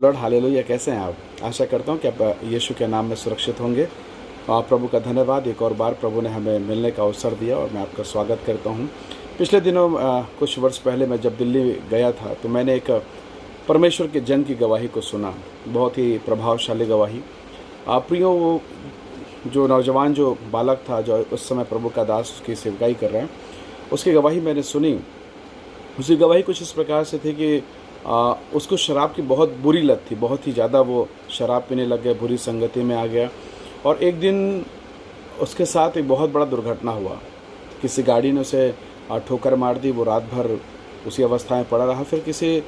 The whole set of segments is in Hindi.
Lord hallelujah. कैसे हैं आप? आशा करता हूँ कि आप यीशु के नाम में सुरक्षित होंगे। प्रभु का धन्यवाद, एक और बार प्रभु ने हमें मिलने का अवसर दिया और मैं आपका स्वागत करता हूँ। पिछले दिनों कुछ वर्ष पहले मैं जब दिल्ली गया था तो मैंने एक परमेश्वर के जन की गवाही को सुना। बहुत ही प्रभावशाली गवाही। प्रियो, वो जो नौजवान जो बालक था जो उस समय प्रभु का दास उसकी सेवकाई कर रहा है, उसकी गवाही मैंने सुनी। उसकी गवाही कुछ इस प्रकार से थी कि उसको शराब की बहुत बुरी लत थी, बहुत ही ज़्यादा वो शराब पीने लग गया, बुरी संगति में आ गया। और एक दिन उसके साथ एक बहुत बड़ा दुर्घटना हुआ। किसी गाड़ी ने उसे ठोकर मार दी। वो रात भर उसी अवस्था में पड़ा रहा। फिर किसी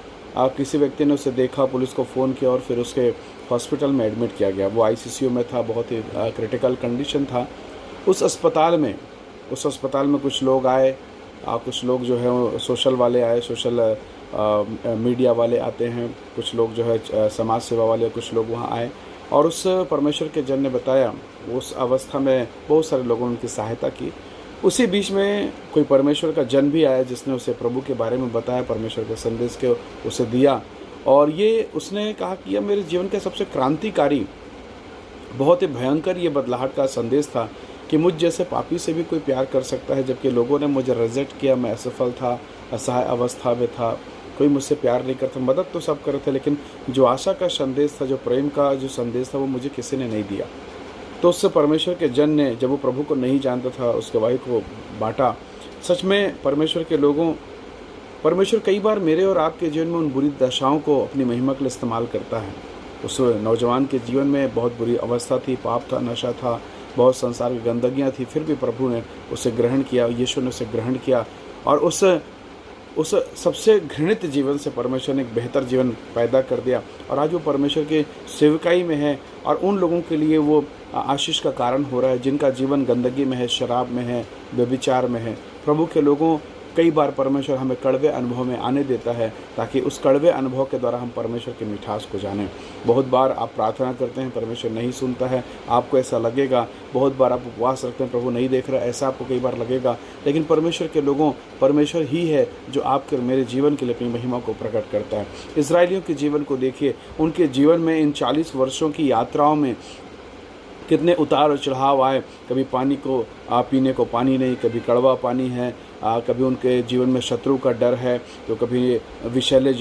व्यक्ति ने उसे देखा, पुलिस को फ़ोन किया और फिर उसके हॉस्पिटल में एडमिट किया गया। वो आईसीयू में था, बहुत ही क्रिटिकल कंडीशन था। उस अस्पताल में कुछ लोग आए। कुछ लोग जो है वो सोशल वाले आए, सोशल मीडिया वाले आते हैं, कुछ लोग जो है समाज सेवा वाले, कुछ लोग वहाँ आए और उस परमेश्वर के जन ने बताया। उस अवस्था में बहुत सारे लोगों ने उनकी सहायता की। उसी बीच में कोई परमेश्वर का जन भी आया जिसने उसे प्रभु के बारे में बताया, परमेश्वर के संदेश के उसे दिया। और ये उसने कहा कि यह मेरे जीवन का सबसे क्रांतिकारी, बहुत ही भयंकर ये बदलाहट का संदेश था कि मुझ जैसे पापी से भी कोई प्यार कर सकता है। जबकि लोगों ने मुझे रिजेक्ट किया, मैं असफल था, असहाय अवस्था में था, कोई मुझसे प्यार नहीं करता। मदद तो सब कर रहे थे, लेकिन जो आशा का संदेश था, जो प्रेम का जो संदेश था, वो मुझे किसी ने नहीं दिया। तो उससे परमेश्वर के जन ने, जब वो प्रभु को नहीं जानता था, उस गवाही को बांटा। सच में परमेश्वर कई बार मेरे और आपके जीवन में उन बुरी दशाओं को अपनी महिमा के लिए इस्तेमाल करता है। उस नौजवान के जीवन में बहुत बुरी अवस्था थी, पाप था, नशा था, बहुत संसार की गंदगियाँ थी। फिर भी प्रभु ने उसे ग्रहण किया, यीशु ने उसे ग्रहण किया और उस सबसे घृणित जीवन से परमेश्वर ने एक बेहतर जीवन पैदा कर दिया। और आज वो परमेश्वर के सेवकाई में है और उन लोगों के लिए वो आशीष का कारण हो रहा है जिनका जीवन गंदगी में है, शराब में है, व्यभिचार में है। प्रभु के लोगों, कई बार परमेश्वर हमें कड़वे अनुभव में आने देता है ताकि उस कड़वे अनुभव के द्वारा हम परमेश्वर की मिठास को जानें। बहुत बार आप प्रार्थना करते हैं, परमेश्वर नहीं सुनता है, आपको ऐसा लगेगा। बहुत बार आप उपवास रखते हैं, प्रभु नहीं देख रहा है, ऐसा आपको कई बार लगेगा। लेकिन परमेश्वर के लोगों, परमेश्वर ही है जो आपके मेरे जीवन के लिए अपनी महिमा को प्रकट करता है। इस्राएलियों के जीवन को देखिए, उनके जीवन में इन 40 वर्षों की यात्राओं में कितने उतार और चढ़ाव आए। कभी पानी को पीने को पानी नहीं, कभी कड़वा पानी है, कभी उनके जीवन में शत्रु का डर है, तो कभी विषैले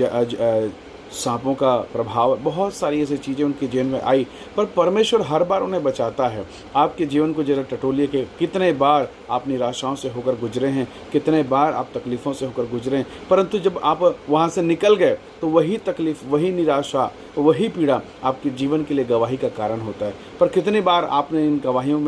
सांपों का प्रभाव, बहुत सारी ऐसी चीज़ें उनके जीवन में आई। पर परमेश्वर हर बार उन्हें बचाता है। आपके जीवन को जरा टटोलिए कि कितने बार आप निराशाओं से होकर गुजरे हैं, कितने बार आप तकलीफ़ों से होकर गुजरे हैं, परंतु जब आप वहाँ से निकल गए तो वही तकलीफ़, वही निराशा, वही पीड़ा आपके जीवन के लिए गवाही का कारण होता है। पर कितनी बार आपने इन गवाहियों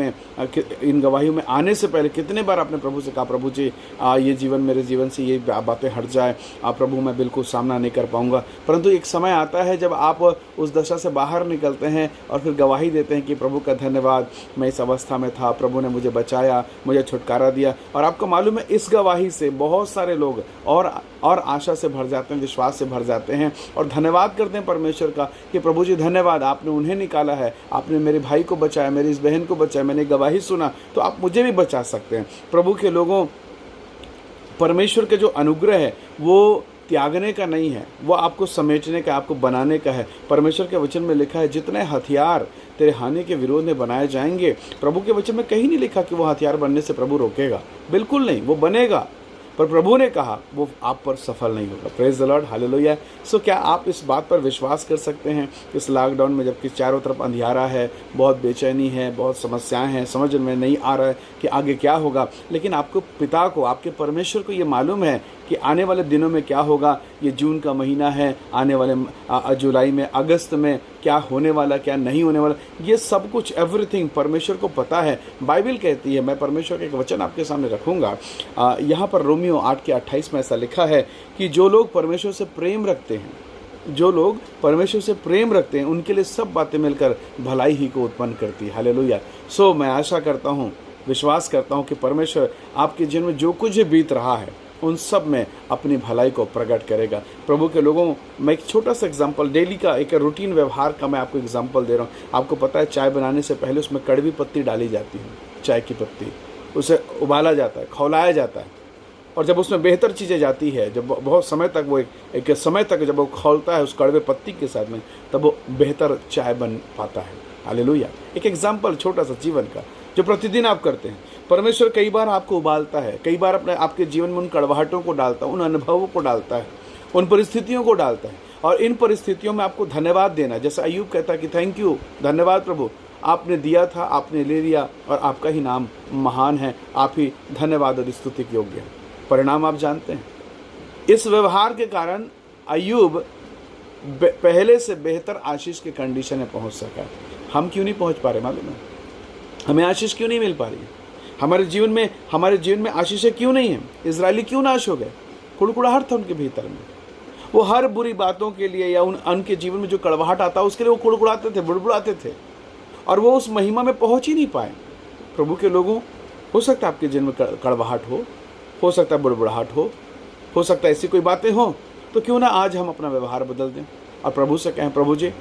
में आने से पहले कितने बार आपने प्रभु से कहा, प्रभु जी ये जीवन, मेरे जीवन से ये बातें हट जाए, प्रभु मैं बिल्कुल सामना नहीं कर पाऊँगा। परंतु एक समय आता है जब आप उस दशा से बाहर निकलते हैं और फिर गवाही देते हैं कि प्रभु का धन्यवाद, मैं इस अवस्था में था, प्रभु ने मुझे बचाया, मुझे छुटकारा दिया। और आपको मालूम है, इस गवाही से बहुत सारे लोग और आशा से भर जाते हैं, विश्वास से भर जाते हैं और धन्यवाद करते हैं परमेश्वर का कि प्रभु जी धन्यवाद, आपने उन्हें निकाला है, आपने मेरे भाई को बचाया, मेरी इस बहन को बचाया, मैंने गवाही सुना, तो आप मुझे भी बचा सकते हैं। प्रभु के लोगों, परमेश्वर के जो अनुग्रह है वो त्यागने का नहीं है, वो आपको समेटने का, आपको बनाने का है। परमेश्वर के वचन में लिखा है, जितने हथियार तेरे हानि के विरोध में बनाए जाएंगे, प्रभु के वचन में कहीं नहीं लिखा कि वो हथियार बनने से प्रभु रोकेगा, बिल्कुल नहीं, वो बनेगा। पर प्रभु ने कहा वो आप पर सफल नहीं होगा। Praise the Lord, hallelujah. So क्या आप इस बात पर विश्वास कर सकते हैं इस लॉकडाउन में, जबकि चारों तरफ अंधियारा है, बहुत बेचैनी है, बहुत समस्याएं हैं, समझ में नहीं आ रहा है कि आगे क्या होगा, लेकिन आपको पिता को, आपके परमेश्वर को ये मालूम है कि आने वाले दिनों में क्या होगा। ये जून का महीना है, आने वाले जुलाई में, अगस्त में क्या होने वाला, क्या नहीं होने वाला, ये सब कुछ एवरीथिंग परमेश्वर को पता है। बाइबल कहती है, मैं परमेश्वर का एक वचन आपके सामने रखूँगा, यहाँ पर रोमियो 8:28 में ऐसा लिखा है कि जो लोग परमेश्वर से प्रेम रखते हैं, उनके लिए सब बातें मिलकर भलाई ही को उत्पन्न करती है। हालेलुया। सो मैं आशा करता हूँ, विश्वास करता हूँ कि परमेश्वर आपके जीवन में जो कुछ बीत रहा है उन सब में अपनी भलाई को प्रकट करेगा। प्रभु के लोगों, मैं एक छोटा सा एग्जांपल, डेली का एक रूटीन व्यवहार का मैं आपको एग्जांपल दे रहा हूँ। आपको पता है, चाय बनाने से पहले उसमें कड़वी पत्ती डाली जाती है, चाय की पत्ती, उसे उबाला जाता है, खौलाया जाता है, और जब उसमें बेहतर चीज़ें जाती है, जब बहुत समय तक वो एक समय तक जब वो खौलता है उस कड़वे पत्ती के साथ में, तब वो बेहतर चाय बन पाता है। हालेलुया। एक एग्जाम्पल छोटा सा जीवन का जो प्रतिदिन आप करते हैं। परमेश्वर कई बार आपको उबालता है, कई बार अपने आपके जीवन में उन कड़वाहटों को डालता है, उन अनुभवों को डालता है, उन परिस्थितियों को डालता है, और इन परिस्थितियों में आपको धन्यवाद देना। जैसे अय्यूब कहता है कि थैंक यू, धन्यवाद प्रभु, आपने दिया था, आपने ले लिया, और आपका ही नाम महान है, आप ही धन्यवाद और स्तुति के योग्य हैं। परिणाम आप जानते हैं। इस व्यवहार के कारण अय्यूब पहले से बेहतर आशीष के कंडीशन में पहुंच सका। हम क्यों नहीं पहुंच पा रहे मालूम है? हमें आशीष क्यों नहीं मिल पा रही है? हमारे जीवन में आशीषें क्यों नहीं है? इजरायली क्यों नाश हो गए? कुड़कुड़ाहट था उनके भीतर में। वो हर बुरी बातों के लिए या उनके जीवन में जो कड़वाहट आता उसके लिए वो कुड़कुड़ाते थे, बुड़बुड़ाते थे, और वो उस महिमा में पहुंच ही नहीं पाए। प्रभु के लोगों, हो सकता है आपके जीवन में कड़वाहट हो सकता है बुड़बुड़ाहट हो सकता है ऐसी कोई बातें हो, तो क्यों ना आज हम अपना व्यवहार बदल दें और प्रभु से कहें, प्रभु जी,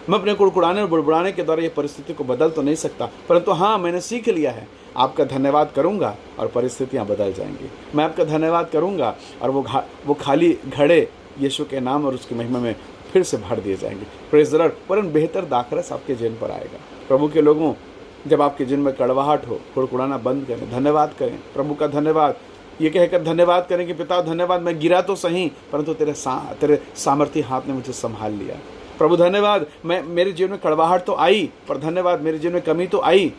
मैं अपने कुड़कुड़ाने और बुड़बुड़ाने के द्वारा ये परिस्थिति को बदल तो नहीं सकता, परंतु हाँ, मैंने सीख लिया है, आपका धन्यवाद करूंगा और परिस्थितियां बदल जाएंगी। मैं आपका धन्यवाद करूंगा और वो खाली घड़े यीशु के नाम और उसकी महिमा में फिर से भर दिए जाएंगे। Praise the Lord. वरन बेहतर दाखरस आपके जीवन पर आएगा। प्रभु के लोगों, जब आपके जीवन में कड़वाहट हो, कुड़कुड़ाना बंद करें, धन्यवाद करें, प्रभु का धन्यवाद ये कहकर धन्यवाद करें कि पिता धन्यवाद, मैं गिरा तो सही, परंतु तेरे सामर्थ्य हाथ ने मुझे संभाल लिया। प्रभु धन्यवाद, मेरे जीवन में कड़वाहट तो आई, पर धन्यवाद, मेरे जीवन में कमी तो आई,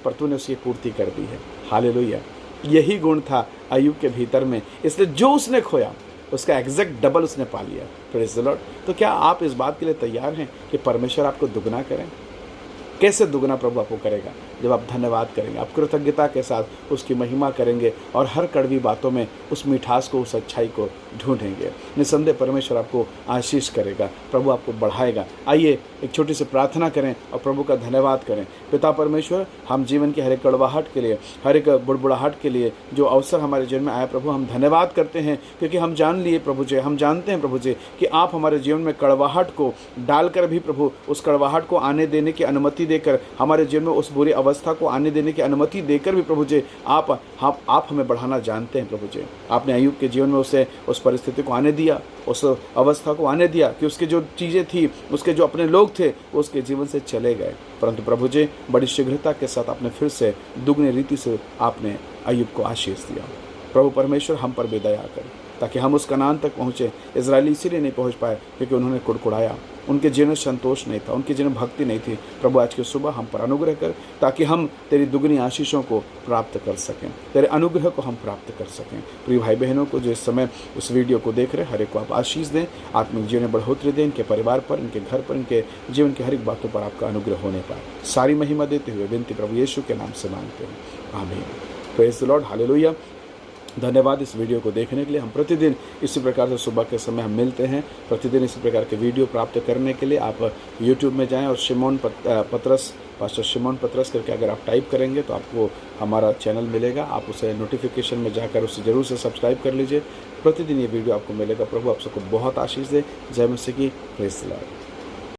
पर तूने उसकी पूर्ति कर दी है। हालेलुया। यही गुण था अय्यूब के भीतर में, इसलिए जो उसने खोया उसका एग्जैक्ट डबल उसने पा लिया। Praise the Lord. तो क्या आप इस बात के लिए तैयार हैं कि परमेश्वर आपको दुगना करें? कैसे दुगना प्रभु आपको करेगा? जब आप धन्यवाद करेंगे, आप कृतज्ञता के साथ उसकी महिमा करेंगे और हर कड़वी बातों में उस मिठास को, उस अच्छाई को ढूंढेंगे। निसंदेह परमेश्वर आपको आशीष करेगा, प्रभु आपको बढ़ाएगा। आइए एक छोटी सी प्रार्थना करें और प्रभु का धन्यवाद करें। पिता परमेश्वर, हम जीवन की हर एक कड़वाहट के लिए, हर एक बुड़बुड़ाहट के लिए जो अवसर हमारे जीवन में आया प्रभु, हम धन्यवाद करते हैं, क्योंकि हम जान लिए प्रभु जी, हम जानते हैं प्रभु जी कि आप हमारे जीवन में कड़वाहट को डालकर भी प्रभु उस कड़वाहट को आने देने की अनुमति देकर, हमारे जीवन में उस बुरी अवस्था को आने देने की अनुमति देकर भी प्रभु जी आप हमें बढ़ाना जानते हैं प्रभु जी। आपने अय्यूब के जीवन में उस परिस्थिति को आने दिया, उस अवस्था को आने दिया कि उसके जो चीज़ें थी, उसके जो अपने लोग थे, वो उसके जीवन से चले गए, परंतु प्रभु जी बड़ी शीघ्रता के साथ आपने फिर से दुगनी रीति से आपने अय्यूब को आशीष दिया। प्रभु परमेश्वर, हम पर भी दया करें ताकि हम उस कनान तक पहुँचे। इजरायली इसीलिए नहीं पहुँच पाए क्योंकि उन्होंने कुड़कुड़ाया, उनके जीवन में संतोष नहीं था, उनके जीवन में भक्ति नहीं थी। प्रभु आज की सुबह हम पर अनुग्रह कर, ताकि हम तेरी दुगनी आशीषों को प्राप्त कर सकें, तेरे अनुग्रह को हम प्राप्त कर सकें। प्रिय भाई बहनों को जो इस समय उस वीडियो को देख रहे, हर एक को आप आशीष दें, आत्मिक जीवन में बढ़ोतरी दें, इनके परिवार पर, इनके घर पर, इनके जीवन की हर एक बातों पर आपका अनुग्रह होने पाए। सारी महिमा देते हुए विनती प्रभु यीशु के नाम से मांगते हैं, आमीन। Praise the Lord. हालेलुया। धन्यवाद इस वीडियो को देखने के लिए। हम प्रतिदिन इसी प्रकार से सुबह के समय हम मिलते हैं। प्रतिदिन इसी प्रकार के वीडियो प्राप्त करने के लिए आप यूट्यूब में जाएं और पास्टर शिमोन पतरस करके अगर आप टाइप करेंगे तो आपको हमारा चैनल मिलेगा। आप उसे नोटिफिकेशन में जाकर उसे ज़रूर से सब्सक्राइब कर लीजिए। प्रतिदिन ये वीडियो आपको मिलेगा। प्रभु आप सबको बहुत आशीष दे। जय मसीह की। Praise the Lord.